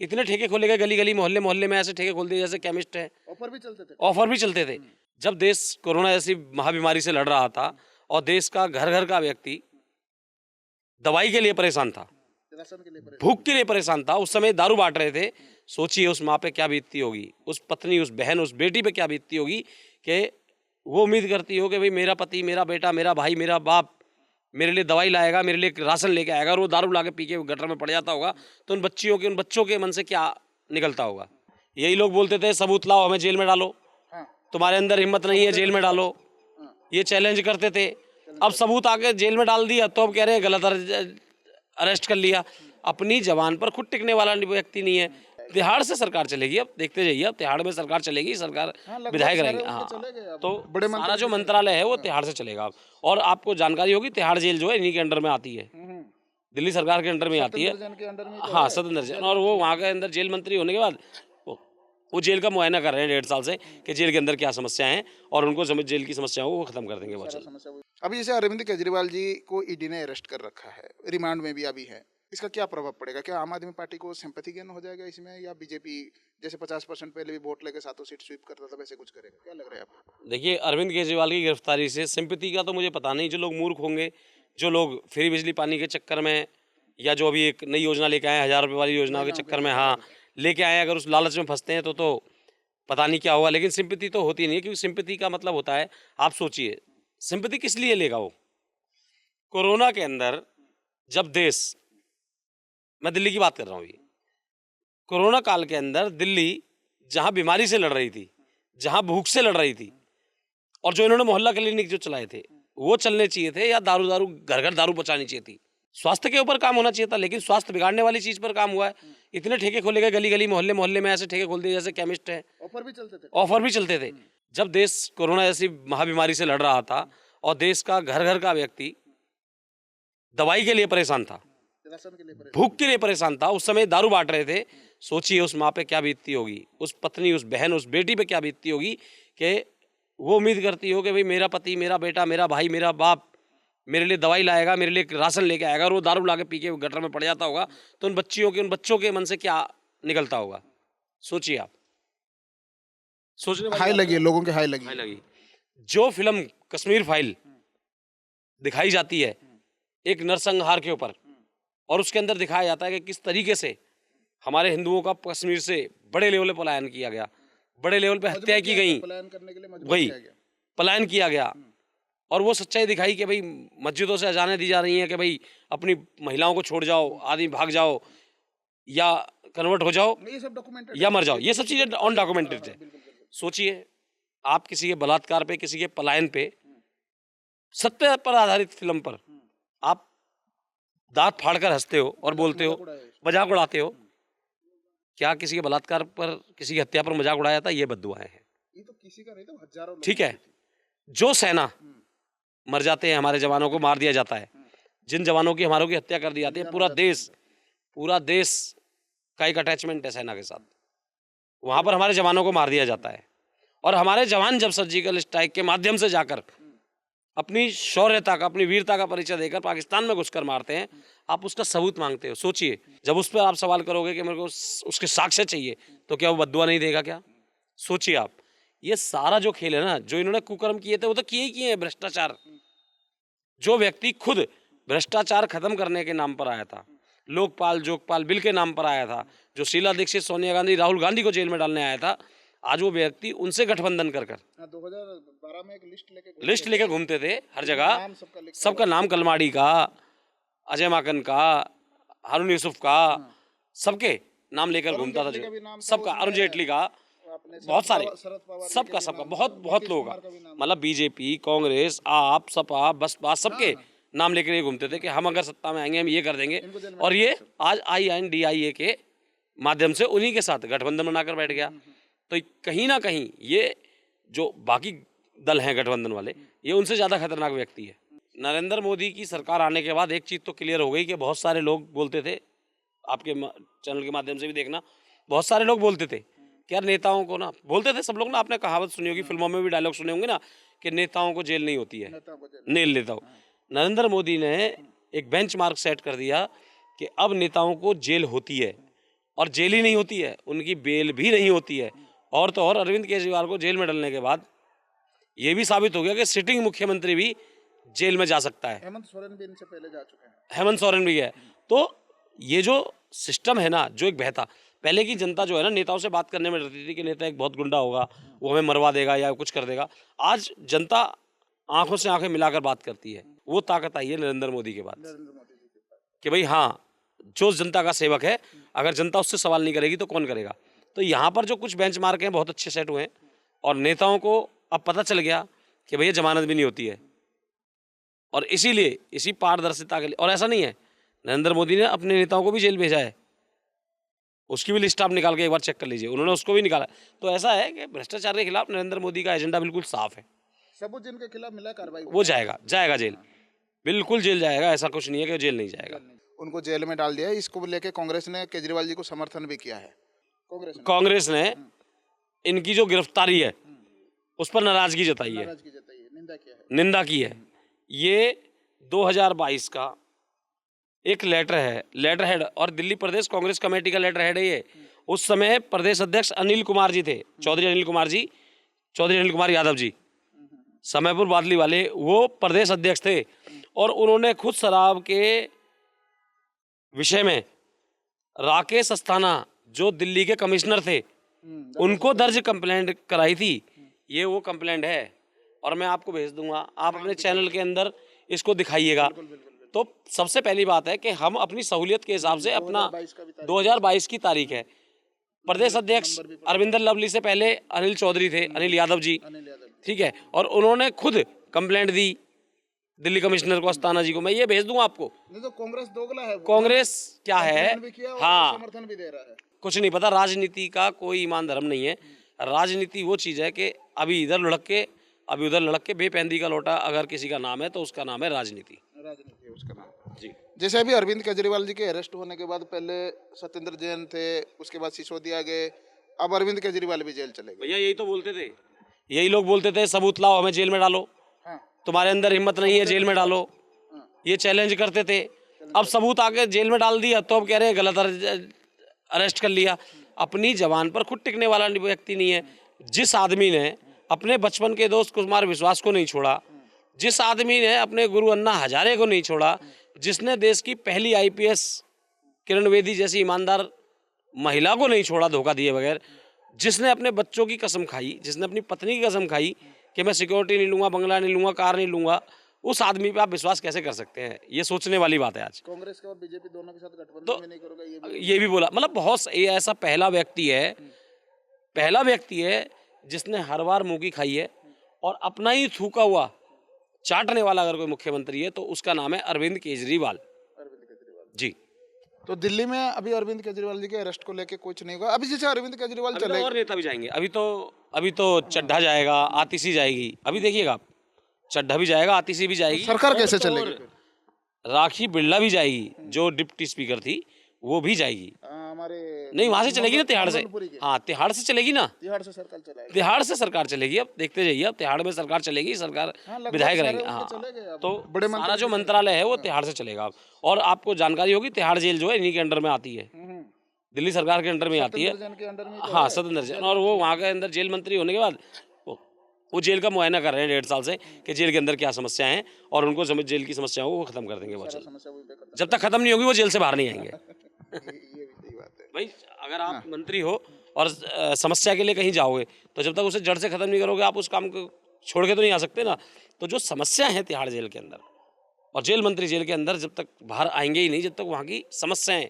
इतने ठेके खोले गए गली गली मोहल्ले मोहल्ले में, ऐसे ठेके खोल दिए जैसे केमिस्ट है। ऑफर भी चलते थे। जब देश कोरोना जैसी महाबीमारी से लड़ रहा था और देश का घर घर का व्यक्ति दवाई के लिए परेशान था, भूख के लिए परेशान था, उस समय दारू बांट रहे थे। सोचिए उस माँ पे क्या बीतती होगी, उस पत्नी, उस बहन, उस बेटी पे क्या बीतती होगी कि वो उम्मीद करती हो कि भाई मेरा पति, मेरा बेटा, मेरा भाई, मेरा बाप मेरे लिए दवाई लाएगा, मेरे लिए राशन लेके आएगा, और वो दारू ला के पी के गटर में पड़ जाता होगा तो उन बच्चों के मन से क्या निकलता होगा। यही लोग बोलते थे सबूत लाओ, हमें जेल में डालो, तुम्हारे अंदर हिम्मत नहीं है जेल में डालो, ये चैलेंज करते थे। अब सबूत आके जेल में डाल दिया तो अब कह रहे हैं गलत अरेस्ट कर लिया। अपनी जबान पर खुद टिकने वाला व्यक्ति नहीं है। तिहाड़ से सरकार चलेगी, अब देखते जाइए, अब तिहाड़ में सरकार चलेगी, सरकार विधायक रहेंगे। हाँ, तो बड़े सारा जो मंत्रालय है वो तिहाड़ से चलेगा। और आपको जानकारी होगी तिहाड़ जेल जो है इन्हीं के अंडर में आती है, दिल्ली सरकार के अंडर में आती है। हाँ, सत्येंद्र जैन। और वो वहाँ के अंदर जेल मंत्री होने के बाद वो जेल का मुआयना कर रहे हैं 1.5 साल से कि जेल के अंदर क्या समस्याएं हैं, और उनको जेल की समस्याओं को वो खत्म कर देंगे बहुत जल्द। अभी जैसे अरविंद केजरीवाल जी को ईडी ने अरेस्ट कर रखा है, रिमांड में भी अभी है, इसका क्या प्रभाव पड़ेगा? क्या आम आदमी पार्टी को सिंपैथी गेन हो जाएगा इसमें, या बीजेपी जैसे 50% पहले भी वोट लेके 7 सीट स्वीप करता था वैसे कुछ करेगा? क्या लग रहा है आपको? देखिए, अरविंद केजरीवाल की गिरफ्तारी से सिंपैथी का तो मुझे पता नहीं। जो लोग मूर्ख होंगे, जो लोग फ्री बिजली पानी के चक्कर में, या जो अभी एक नई योजना लेके आए 1000 रुपये वाली योजना के चक्कर में, हाँ लेके आए, अगर उस लालच में फंसते हैं तो पता नहीं क्या होगा। लेकिन सिंपैथी तो होती नहीं है, क्योंकि सिंपैथी का मतलब होता है, आप सोचिए सिंपैथी किस लिए लेगा वो। कोरोना के अंदर जब देश, मैं दिल्ली की बात कर रहा हूँ, ये कोरोना काल के अंदर दिल्ली जहां बीमारी से लड़ रही थी, जहां भूख से लड़ रही थी, और जो इन्होंने मोहल्ला क्लिनिक जो चलाए थे वो चलने चाहिए थे, या दारू घर घर दारू पहुंचानी चाहिए थी। स्वास्थ्य के ऊपर काम होना चाहिए था, लेकिन स्वास्थ्य बिगाड़ने वाली चीज पर काम हुआ है। इतने ठेके खोले गए गली गली मोहल्ले मोहल्ले में, ऐसे ठेके खोल दिए जैसे केमिस्ट है। ऑफर भी चलते थे। जब देश कोरोना जैसी महाबीमारी से लड़ रहा था और देश का घर घर का व्यक्ति दवाई के लिए परेशान था, भूख के लिए परेशान था, उस समय दारू बांट रहे थे। सोचिए उस माँ पे क्या बीतती होगी, उस पत्नी, उस बहन, उस बेटी पे क्या बीतती होगी कि वो उम्मीद करती हो कि भाई मेरा पति, मेरा बेटा, मेरा भाई, मेरा बाप मेरे लिए दवाई लाएगा, मेरे लिए राशन लेके आएगा, और वो दारू ला के पी के गटर में पड़ जाता होगा तो उन बच्चों के मन से क्या निकलता होगा। सोचिए आप, सोचने हाई लगी, लोगों के हाई लगी। जो फिल्म कश्मीर फाइल दिखाई जाती है एक नरसंहार के ऊपर, और उसके अंदर दिखाया जाता है कि किस तरीके से हमारे हिंदुओं का कश्मीर से बड़े लेवल पे पलायन किया गया, बड़े लेवल पे हत्या की गई, वही पलायन किया गया। और वो सच्चाई दिखाई कि भाई मस्जिदों से अजानें दी जा रही हैं कि भाई अपनी महिलाओं को छोड़ जाओ, आदमी भाग जाओ, या कन्वर्ट हो जाओ, या मर जाओ। ये सब चीज़ें ऑन डॉक्यूमेंटेड है। सोचिए आप किसी के बलात्कार पे, किसी के पलायन पे, सत्य पर आधारित फिल्म पर आप दांत फाड़कर हंसते हो और बोलते हो, मजाक उड़ाते हो। क्या किसी के बलात्कार पर, किसी की हत्या पर मजाक उड़ाया था? ये बद्दुआएं हैं। ये तो किसी का नहीं था, हजारों। ठीक है, जो सेना मर जाते हैं, हमारे जवानों को मार दिया जाता है, जिन जवानों की हमारों की हत्या कर दी जाती है, पूरा देश का एक अटैचमेंट है सेना के साथ। वहां पर हमारे जवानों को मार दिया जाता है, और हमारे जवान जब सर्जिकल स्ट्राइक के माध्यम से जाकर अपनी शौर्यता का, अपनी वीरता का परिचय देकर पाकिस्तान में घुसकर मारते हैं, आप उसका सबूत मांगते हो। सोचिए जब उस पर आप सवाल करोगे कि मेरे को उसके साक्ष्य चाहिए, तो क्या वो बद्दुआ नहीं देगा क्या? सोचिए आप, ये सारा जो खेल है ना, जो इन्होंने कुकर्म किए थे वो तो किए ही किए हैं। भ्रष्टाचार, जो व्यक्ति खुद भ्रष्टाचार खत्म करने के नाम पर आया था, लोकपाल जोगपाल बिल के नाम पर आया था, जो शीला दीक्षित, सोनिया गांधी, राहुल गांधी को जेल में डालने आया था, आज वो व्यक्ति उनसे गठबंधन कर 2012 में एक लिस्ट लेकर घूमते थे हर जगह। सबका नाम, कलमाड़ी का, अजय माकन का, हारून यूसुफ का, सबके नाम लेकर घूमता था। सबका, अरुण जेटली का, बहुत सारे, सबका बहुत लोगों का, मतलब बीजेपी, कांग्रेस, आप, सपा, बसपा, सबके नाम लेकर ये घूमते थे कि हम अगर सत्ता में आएंगे हम ये कर देंगे। और ये आज INDIA के माध्यम से उन्हीं के साथ गठबंधन बनाकर बैठ गया। तो कहीं ना कहीं ये जो बाकी दल हैं गठबंधन वाले, ये उनसे ज़्यादा खतरनाक व्यक्ति है। नरेंद्र मोदी की सरकार आने के बाद एक चीज़ तो क्लियर हो गई कि बहुत सारे लोग बोलते थे, आपके चैनल के माध्यम से भी देखना, बहुत सारे लोग बोलते थे कि यार नेताओं को ना, बोलते थे सब लोग ना, आपने कहावत सुनी होगी, फिल्मों में भी डायलॉग सुने होंगे ना, कि नेताओं को जेल नहीं होती है, नेल लेता हो। नरेंद्र मोदी ने एक बेंचमार्क सेट कर दिया कि अब नेताओं को जेल होती है। और जेल ही नहीं होती है, उनकी बेल भी नहीं होती है। और तो और अरविंद केजरीवाल को जेल में डलने के बाद ये भी साबित हो गया कि सिटिंग मुख्यमंत्री भी जेल में जा सकता है। हेमंत सोरेन भी इनसे पहले जा चुके हैं। हेमंत सोरेन भी है। तो ये जो सिस्टम है ना, जो एक बहता, पहले की जनता जो है ना, नेताओं से बात करने में डरती थी कि नेता एक बहुत गुंडा होगा, वो हमें मरवा देगा या कुछ कर देगा। आज जनता आंखों से आंखें मिलाकर बात करती है। वो ताकत आई है नरेंद्र मोदी के बाद नरेंद्र मोदी जी के पास। कि भाई हाँ, जो जनता का सेवक है, अगर जनता उससे सवाल नहीं करेगी तो कौन करेगा। तो यहाँ पर जो कुछ बेंचमार्क हैं बहुत अच्छे सेट हुए हैं और नेताओं को अब पता चल गया कि भैया जमानत भी नहीं होती है। और इसीलिए इसी पारदर्शिता के लिए, और ऐसा नहीं है, नरेंद्र मोदी ने अपने नेताओं को भी जेल भेजा है, उसकी भी लिस्ट आप निकाल के एक बार चेक कर लीजिए, उन्होंने उसको भी निकाला। तो ऐसा है कि भ्रष्टाचार के खिलाफ नरेंद्र मोदी का एजेंडा बिल्कुल साफ है। सबूत जिनके खिलाफ मिला कार्रवाई वो जाएगा जेल, बिल्कुल जेल जाएगा। ऐसा कुछ नहीं है कि जेल नहीं जाएगा। उनको जेल में डाल दिया है। इसको लेके कांग्रेस ने केजरीवाल जी को समर्थन भी किया है। कांग्रेस ने इनकी जो गिरफ्तारी है उस पर नाराजगी जताई है, नाराजगी जताई है, निंदा की है। ये 2022 का एक लेटर हेड और दिल्ली प्रदेश कांग्रेस कमेटी का लेटर हेड है ये। उस समय प्रदेश अध्यक्ष अनिल कुमार जी थे, चौधरी अनिल कुमार यादव जी, समयपुर बादली वाले, वो प्रदेश अध्यक्ष थे। और उन्होंने खुद शराब के विषय में राकेश अस्थाना जो दिल्ली के कमिश्नर थे उनको दर्ज कंप्लेंट कराई थी। ये वो कंप्लेंट है और मैं आपको भेज दूंगा, आप अपने चैनल के अंदर इसको दिखाइएगा। तो सबसे पहली बात है कि हम अपनी सहूलियत के हिसाब से अपना 2022 की तारीख है, प्रदेश अध्यक्ष अरविंदर लवली से पहले अनिल चौधरी थे, अनिल यादव जी, ठीक है, और उन्होंने खुद कंप्लेंट दी दिल्ली कमिश्नर को, अस्थाना जी को। मैं ये भेज दूंगा आपको। नहीं तो कांग्रेस दोगला है। कांग्रेस क्या है, हाँ, समर्थन भी दे रहा है। कुछ नहीं पता। राजनीति का कोई ईमान धर्म नहीं है। राजनीति वो चीज़ है कि अभी इधर लुढ़क के अभी उधर लुढ़क के बेपैंदी का लोटा अगर किसी का नाम है तो उसका नाम है राजनीति। राजनीति है उसका नाम जी। जैसे अभी अरविंद केजरीवाल जी के अरेस्ट होने के बाद पहले सत्येंद्र जैन थे, उसके बाद सिसोदिया गए, अब अरविंद केजरीवाल भी जेल चले गए। भैया यही तो बोलते थे, यही लोग बोलते थे सबूत लाओ हमें जेल में डालो, तुम्हारे अंदर हिम्मत नहीं है जेल में डालो, ये चैलेंज करते थे। अब सबूत आके जेल में डाल दिया तो अब कह रहे हैं गलत अरेस्ट कर लिया। अपनी जबान पर खुद टिकने वाला व्यक्ति नहीं है। जिस आदमी ने अपने बचपन के दोस्त कुमार विश्वास को नहीं छोड़ा, जिस आदमी ने अपने गुरु अन्ना हजारे को नहीं छोड़ा, जिसने देश की पहली आईपीएस किरण बेदी जैसी ईमानदार महिला को नहीं छोड़ा धोखा दिए बगैर, जिसने अपने बच्चों की कसम खाई, जिसने अपनी पत्नी की कसम खाई कि मैं सिक्योरिटी नहीं लूंगा, बंगला नहीं लूंगा, कार नहीं लूंगा, उस आदमी पे आप विश्वास कैसे कर सकते हैं? ये सोचने वाली बात है आज। कांग्रेस के और बीजेपी दोनों के साथ गठबंधन में नहीं करोगे, ये भी बोला। मतलब बहुत ऐसा पहला व्यक्ति है जिसने हर बार मुंह की खाई है और अपना ही थूका हुआ चाटने वाला अगर कोई मुख्यमंत्री है तो उसका नाम है अरविंद केजरीवाल जी। तो दिल्ली में अभी अरविंद केजरीवाल जी के अरेस्ट को लेके कुछ नहीं होगा। अभी जैसे अरविंद केजरीवाल चले और नेता भी जाएंगे। अभी तो चड्ढा जाएगा, आतिशी जाएगी। अभी देखिएगा आप, चड्ढा भी जाएगा, आतिशी भी जाएगी। सरकार कैसे चलेगी? राखी बिरला भी जाएगी, जो डिप्टी स्पीकर थी वो भी जाएगी। हमारे नहीं, वहां से चलेगी ना, तिहाड़ से। हाँ, तिहाड़ से चलेगी ना, तिहाड़ से सरकार चलेगी। तिहाड़ से सरकार चलेगी। अब देखते जाइए, अब तिहाड़ में सरकार चलेगी, सरकार विधायक रहेंगे। हाँ, तो बड़े सारा जो मंत्रालय है वो तिहाड़ से चलेगा। और आपको जानकारी होगी तिहाड़ जेल जो है इन्हीं के अंडर में आती है, दिल्ली सरकार के अंडर में आती है। हाँ, सत्येंद्र जैन। और वो वहाँ के अंदर जेल मंत्री होने के बाद वो जेल का मुआयना कर रहे हैं 1.5 साल से कि जेल के अंदर क्या समस्याएं हैं और उनको जेल की समस्याओं को खत्म कर देंगे बहुत जल्द। जब तक खत्म नहीं होगी वो जेल से बाहर नहीं आएंगे। भाई अगर आप मंत्री हो और समस्या के लिए कहीं जाओगे तो जब तक उसे जड़ से खत्म नहीं करोगे आप उस काम को छोड़ के तो नहीं आ सकते ना। तो जो समस्या है तिहाड़ जेल के अंदर और जेल मंत्री जेल के अंदर जब तक बाहर आएंगे ही नहीं, जब तक वहाँ की समस्याएं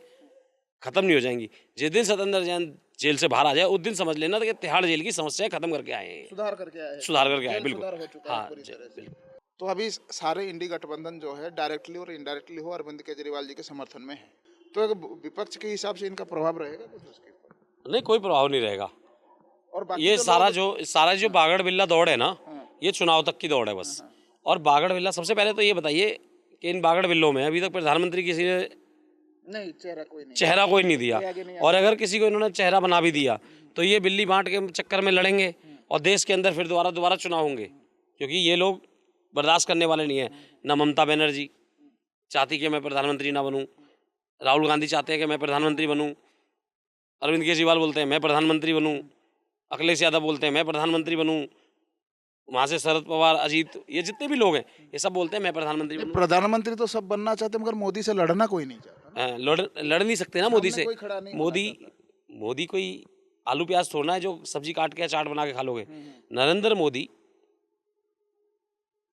खत्म नहीं हो जाएंगी। जिस दिन सत्येंद्र जैन जेल से बाहर आ जाए उस दिन समझ लेना कि तिहाड़ जेल की समस्याएं खत्म करके आए हैं, सुधार करके आए। बिल्कुल, हाँ, बिल्कुल। तो अभी सारे इंडी गठबंधन जो है डायरेक्टली और इनडायरेक्टली हो अरविंद केजरीवाल जी के समर्थन में है, तो विपक्ष के हिसाब से इनका प्रभाव रहेगा कुछ उसके ऊपर? नहीं, कोई प्रभाव नहीं रहेगा। और ये सारा जो बागड़ बिल्ला दौड़ है ना, ये चुनाव तक की दौड़ है बस। और बागड़ बिल्ला, सबसे पहले तो ये बताइए कि इन बागड़ बिल्लों में अभी तक प्रधानमंत्री किसी ने नहीं, चेहरा कोई नहीं दिया। और अगर किसी को इन्होंने चेहरा बना भी दिया तो ये बिल्ली बांट के चक्कर में लड़ेंगे और देश के अंदर फिर दोबारा चुनाव होंगे, क्योंकि ये लोग बर्दाश्त करने वाले नहीं है। ना ममता बनर्जी चाहती कि मैं प्रधानमंत्री ना बनूं, राहुल गांधी चाहते हैं कि मैं प्रधानमंत्री बनूं, अरविंद केजरीवाल बोलते हैं मैं प्रधानमंत्री बनूं, अखिलेश यादव बोलते हैं मैं प्रधानमंत्री बनूं, वहाँ से शरद पवार, अजीत, ये जितने भी लोग हैं ये सब बोलते हैं मैं प्रधानमंत्री बनूं। प्रधानमंत्री तो सब बनना चाहते हैं, मगर मोदी से लड़ना कोई नहीं चाहता। लड़ नहीं सकते ना मोदी सामने से। कोई खड़ा नहीं होना मोदी मोदी कोई आलू प्याज छोड़ना है जो सब्जी काट के चाट बना के खा लोगे। नरेंद्र मोदी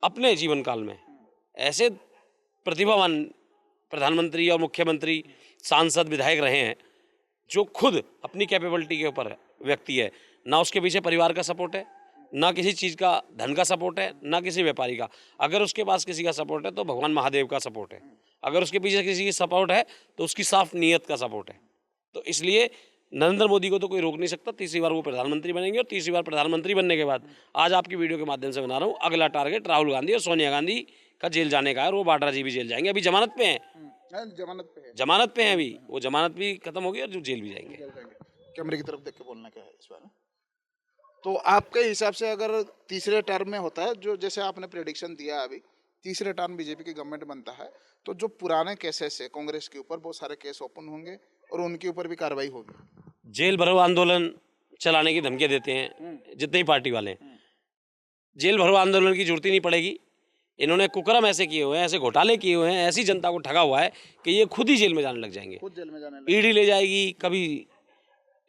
अपने जीवन काल में ऐसे प्रतिभावान प्रधानमंत्री और मुख्यमंत्री, सांसद, विधायक रहे हैं जो खुद अपनी कैपेबिलिटी के ऊपर व्यक्ति है। ना उसके पीछे परिवार का सपोर्ट है, ना किसी चीज़ का धन का सपोर्ट है, ना किसी व्यापारी का। अगर उसके पास किसी का सपोर्ट है तो भगवान महादेव का सपोर्ट है। अगर उसके पीछे किसी की सपोर्ट है तो उसकी साफ नीयत का सपोर्ट है। तो इसलिए नरेंद्र मोदी को तो कोई रोक नहीं सकता। तीसरी बार वो प्रधानमंत्री बनेंगे और तीसरी बार प्रधानमंत्री बनने के बाद आज आपकी वीडियो के माध्यम से बना रहा हूँ, अगला टारगेट राहुल गांधी और सोनिया गांधी का जेल जाने का है। और वो वाड्रा जी भी जेल जाएंगे, अभी जमानत पे हैं। जमानत पे है। जमानत पे हैं अभी, वो जमानत भी खत्म होगी और जो जेल भी जाएंगे। कैमरे की तरफ देख के बोलना क्या है इस बार? तो आपके हिसाब से अगर तीसरे टर्म में होता है, जो जैसे आपने प्रेडिक्शन दिया अभी, तीसरे टर्म बीजेपी की गवर्नमेंट बनता है, तो जो पुराने केसेस है कांग्रेस के ऊपर, बहुत सारे केस ओपन होंगे और उनके ऊपर भी कार्रवाई होगी। जेल भरो आंदोलन चलाने की धमकियां देते हैं जितने ही पार्टी वाले हैं। जेल भरो आंदोलन की जरूरत ही नहीं पड़ेगी। इन्होंने कुकर्म ऐसे किए हुए हैं, ऐसे घोटाले किए हुए हैं, ऐसी जनता को ठगा हुआ है कि ये खुद ही जेल में जाने लग जाएंगे। खुद जेल में जाने ईडी ले जाएगी, कभी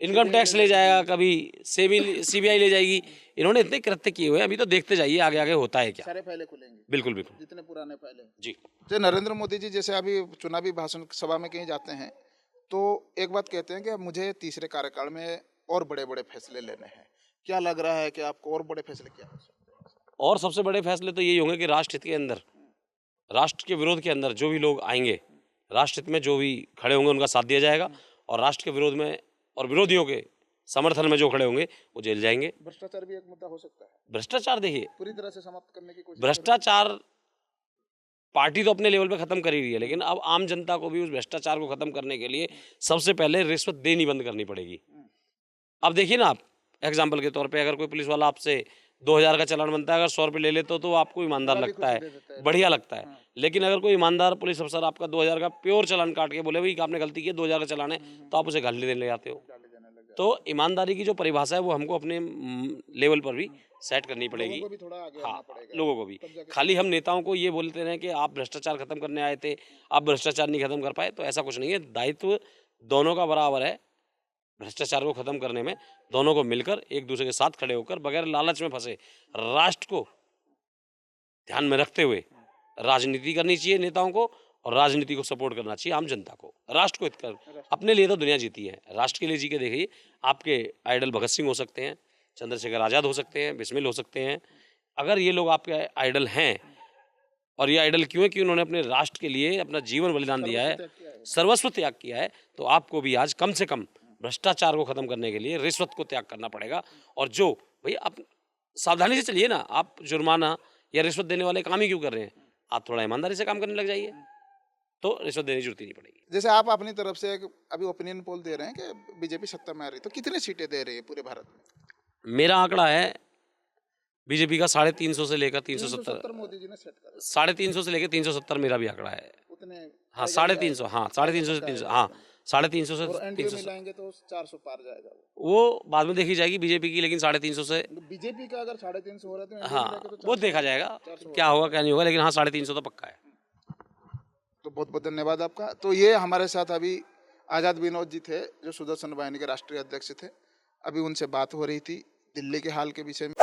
इनकम टैक्स ले जाएगा, कभी सीबीआई ले जाएगी। इन्होंने इतने कृत्य किए हुए हैं, अभी तो देखते जाइए आगे आगे होता है क्या। सारे फाइलें खुलेंगे। बिल्कुल बिल्कुल, जितने पुराने फाइलें। जी। जो नरेंद्र मोदी जी जैसे अभी चुनावी भाषण सभा में कहीं जाते हैं तो एक बात कहते हैं कि मुझे तीसरे कार्यकाल में और बड़े बड़े फैसले लेने हैं। क्या लग रहा है कि आपको और बड़े फैसले क्या हो सकते हैं? और सबसे बड़े फैसले तो यही होंगे कि राष्ट्र हित के अंदर, राष्ट्र के विरोध के अंदर जो भी लोग आएंगे, राष्ट्र हित में जो भी खड़े होंगे उनका साथ दिया जाएगा। और राष्ट्र के विरोध में और विरोधियों के समर्थन में जो खड़े होंगे वो जेल जाएंगे। भ्रष्टाचार भी एक मुद्दा हो सकता है। भ्रष्टाचार देखिए, पूरी तरह से समाप्त करने की कोशिश। भ्रष्टाचार पार्टी तो अपने लेवल पे खत्म कर ही रही है, लेकिन अब आम जनता को भी उस भ्रष्टाचार को खत्म करने के लिए सबसे पहले रिश्वत देनी बंद करनी पड़ेगी। अब देखिए ना, आप एग्जाम्पल के तौर पे अगर कोई पुलिस वाला आपसे 2000 का चालान बनता है, अगर 100 रुपये ले लेते हो तो आपको ईमानदार लगता है, बढ़िया लगता है। लेकिन अगर कोई ईमानदार पुलिस अफसर आपका 2000 का प्योर चालान काट के बोले भाई आपने गलती की, 2000 का चालान है, तो आप उसे गाली देने जाते हो। तो ईमानदारी की जो परिभाषा है वो हमको अपने लेवल पर भी सेट करनी पड़ेगी। लोगों को भी थोड़ा आगे आना हाँ, पड़ेगा। लोगों को भी। खाली हम नेताओं को ये बोलते रहे कि आप भ्रष्टाचार खत्म करने आए थे, आप भ्रष्टाचार नहीं खत्म कर पाए, तो ऐसा कुछ नहीं है। दायित्व दोनों का बराबर है। भ्रष्टाचार को खत्म करने में दोनों को मिलकर एक दूसरे के साथ खड़े होकर बगैर लालच में फंसे राष्ट्र को ध्यान में रखते हुए राजनीति करनी चाहिए नेताओं को, और राजनीति को सपोर्ट करना चाहिए आम जनता को। राष्ट्र को हित कर, अपने लिए तो दुनिया जीती है, राष्ट्र के लिए जी के देखिए। आपके आइडल भगत सिंह हो सकते हैं, चंद्रशेखर आज़ाद हो सकते हैं, बिस्मिल हो सकते हैं। अगर ये लोग आपके आइडल हैं, और ये आइडल क्यों है कि उन्होंने अपने राष्ट्र के लिए अपना जीवन बलिदान दिया है, सर्वस्व त्याग किया है, तो आपको भी आज कम से कम भ्रष्टाचार को खत्म करने के लिए रिश्वत को त्याग करना पड़ेगा। और जो भाई आप सावधानी से चलिए ना, आप जुर्माना या रिश्वत देने वाले काम ही क्यों कर रहे हैं? आप थोड़ा ईमानदारी से काम करने लग जाइए, तो रिश्वत देने की जरूरत ही नहीं पड़ेगी। जैसे आप अपनी तरफ से एक अभी ओपिनियन पोल दे रहे हैं कि बीजेपी सत्ता में आ रही, तो कितनी सीटें दे रही है पूरे भारत में? मेरा आंकड़ा है बीजेपी का 350 से लेकर 370, मोदी जी ने सेट करा। 350 से लेकर 370 मेरा भी आंकड़ा है। उतने हाँ 350, हाँ 350 से 300, हाँ 350 से और एनडीए 300 मिलाएंगे तो 400 पार जाएगा वो बाद में देखी जाएगी बीजेपी की, लेकिन 350 से बीजेपी का अगर 350 हो रहा है तो NDA हाँ मिलाके तो वो देखा जाएगा क्या होगा क्या नहीं होगा, लेकिन हाँ 350 तो पक्का है। तो बहुत बहुत धन्यवाद आपका। तो ये हमारे साथ अभी आज़ाद विनोद जी थे, जो सुदर्शन वाहिनी के राष्ट्रीय अध्यक्ष थे। अभी उनसे बात हो रही थी दिल्ली के हाल के विषय में।